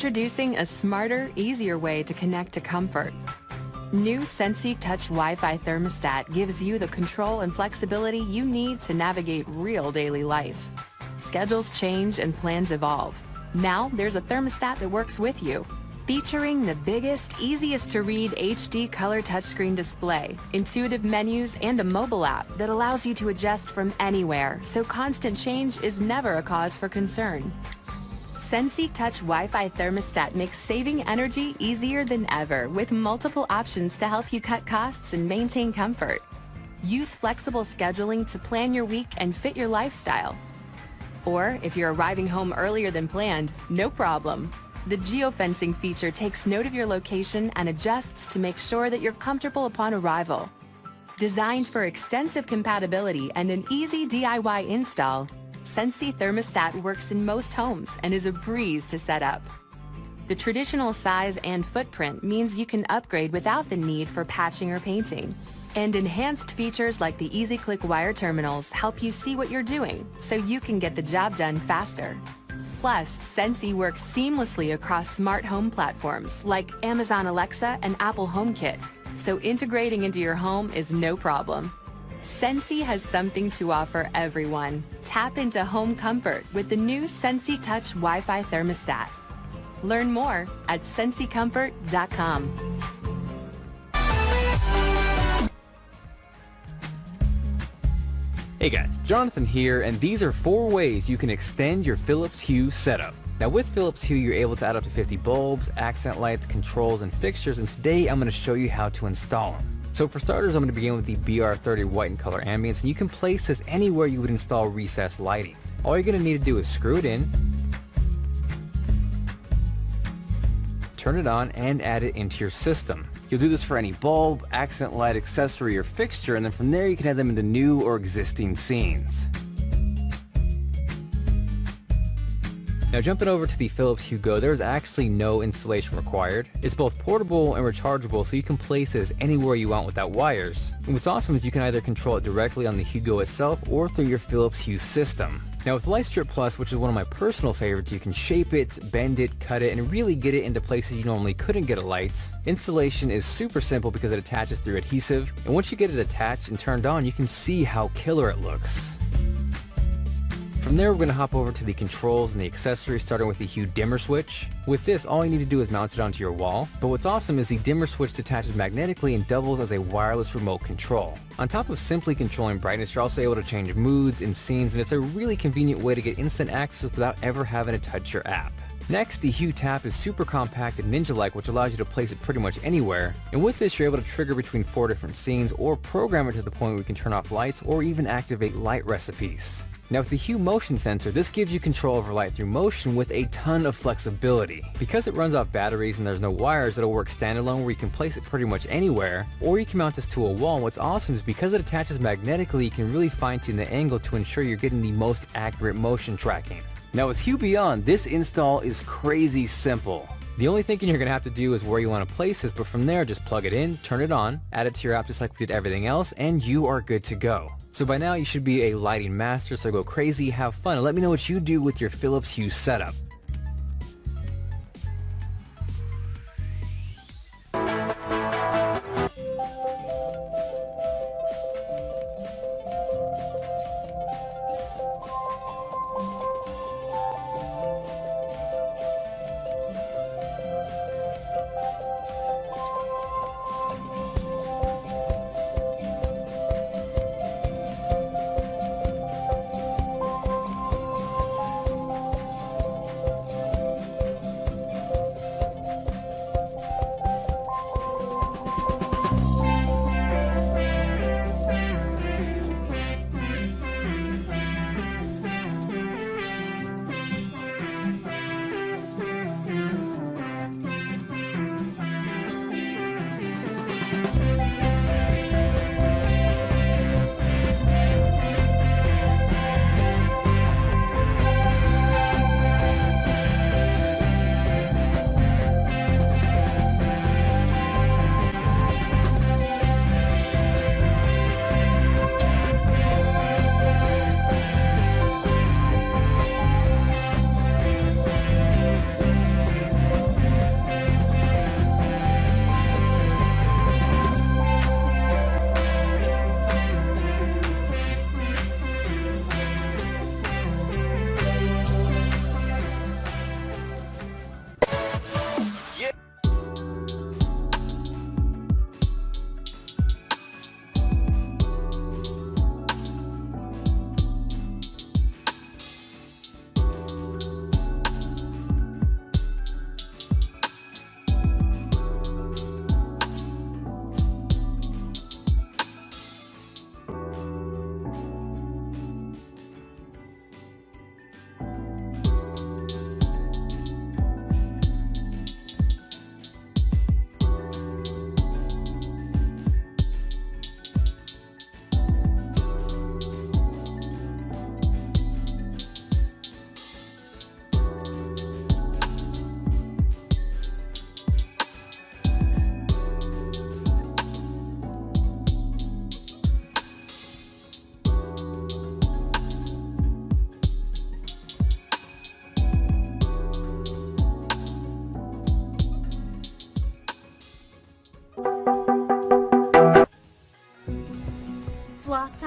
Introducing a smarter, easier way to connect to comfort. New Sensi Touch Wi-Fi Thermostat gives you the control and flexibility you need to navigate real daily life. Schedules change and plans evolve. Now there's a thermostat that works with you. Featuring the biggest, easiest to read HD color touchscreen display, intuitive menus, and a mobile app that allows you to adjust from anywhere, so constant change is never a cause for concern. Sensi Touch Wi-Fi Thermostat makes saving energy easier than ever with multiple options to help you cut costs and maintain comfort. Use flexible scheduling to plan your week and fit your lifestyle. Or if you're arriving home earlier than planned, no problem. The geofencing feature takes note of your location and adjusts to make sure that you're comfortable upon arrival. Designed for extensive compatibility and an easy DIY install, Sensi Thermostat works in most homes and is a breeze to set up. The traditional size and footprint means you can upgrade without the need for patching or painting. And enhanced features like the easy-click wire terminals help you see what you're doing, so you can get the job done faster. Plus, Sensi works seamlessly across smart home platforms like Amazon Alexa and Apple HomeKit, so integrating into your home is no problem. Sensi has something to offer everyone. Tap into home comfort with the new Sensi Touch Wi-Fi Thermostat. Learn more at sensicomfort.com. Hey guys, Jonathan here, and these are 4 ways you can extend your Philips Hue setup. Now with Philips Hue, you're able to add up to 50 bulbs, accent lights, controls, and fixtures, and today I'm going to show you how to install them. So for starters, I'm going to begin with the BR30 white and color ambience, and you can place this anywhere you would install recessed lighting. All you're going to need to do is screw it in, turn it on, and add it into your system. You'll do this for any bulb, accent light, accessory, or fixture, and then from there you can add them into new or existing scenes. Now jumping over to the Philips Hue Go, there's actually no installation required. It's both portable and rechargeable, so you can place this anywhere you want without wires. And what's awesome is you can either control it directly on the Hue Go itself or through your Philips Hue system. Now with Lightstrip Plus, which is one of my personal favorites, you can shape it, bend it, cut it, and really get it into places you normally couldn't get a light. Installation is super simple because it attaches through adhesive, and once you get it attached and turned on, you can see how killer it looks. From there, we're going to hop over to the controls and the accessories, starting with the Hue dimmer switch. With this, all you need to do is mount it onto your wall, but what's awesome is the dimmer switch detaches magnetically and doubles as a wireless remote control. On top of simply controlling brightness, you're also able to change moods and scenes, and it's a really convenient way to get instant access without ever having to touch your app. Next, the Hue Tap is super compact and ninja-like, which allows you to place it pretty much anywhere. And with this, you're able to trigger between 4 different scenes or program it to the point where you can turn off lights or even activate light recipes. Now with the Hue Motion Sensor, this gives you control over light through motion with a ton of flexibility. Because it runs off batteries and there's no wires, it'll work standalone where you can place it pretty much anywhere, or you can mount this to a wall. What's awesome is because it attaches magnetically, you can really fine-tune the angle to ensure you're getting the most accurate motion tracking. Now with Hue Beyond, this install is crazy simple. The only thinking you're going to have to do is where you want to place this, but from there, just plug it in, turn it on, add it to your app just like we did everything else, and you are good to go. So by now, you should be a lighting master, so go crazy, have fun, and let me know what you do with your Philips Hue setup.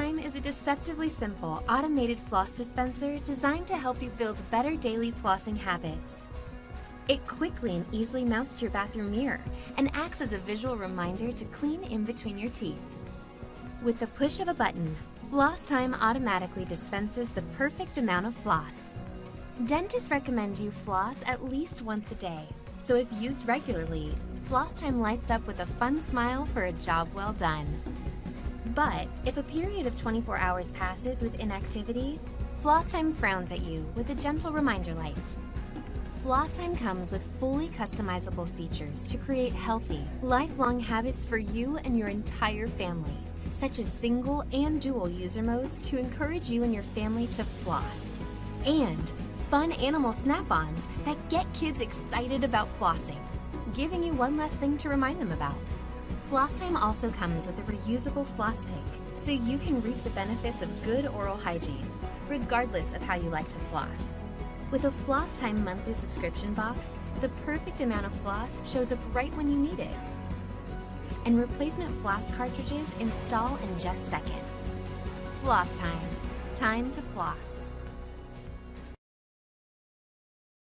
Flosstime is a deceptively simple, automated floss dispenser designed to help you build better daily flossing habits. It quickly and easily mounts to your bathroom mirror and acts as a visual reminder to clean in between your teeth. With the push of a button, Flosstime automatically dispenses the perfect amount of floss. Dentists recommend you floss at least once a day, so if used regularly, Flosstime lights up with a fun smile for a job well done. But if a period of 24 hours passes with inactivity, Flosstime frowns at you with a gentle reminder light. Flosstime comes with fully customizable features to create healthy, lifelong habits for you and your entire family, such as single and dual user modes to encourage you and your family to floss, and fun animal snap-ons that get kids excited about flossing, giving you one less thing to remind them about. Flosstime also comes with a reusable floss pick, so you can reap the benefits of good oral hygiene, regardless of how you like to floss. With a Flosstime monthly subscription box, the perfect amount of floss shows up right when you need it. And replacement floss cartridges install in just seconds. Flosstime. Time to floss.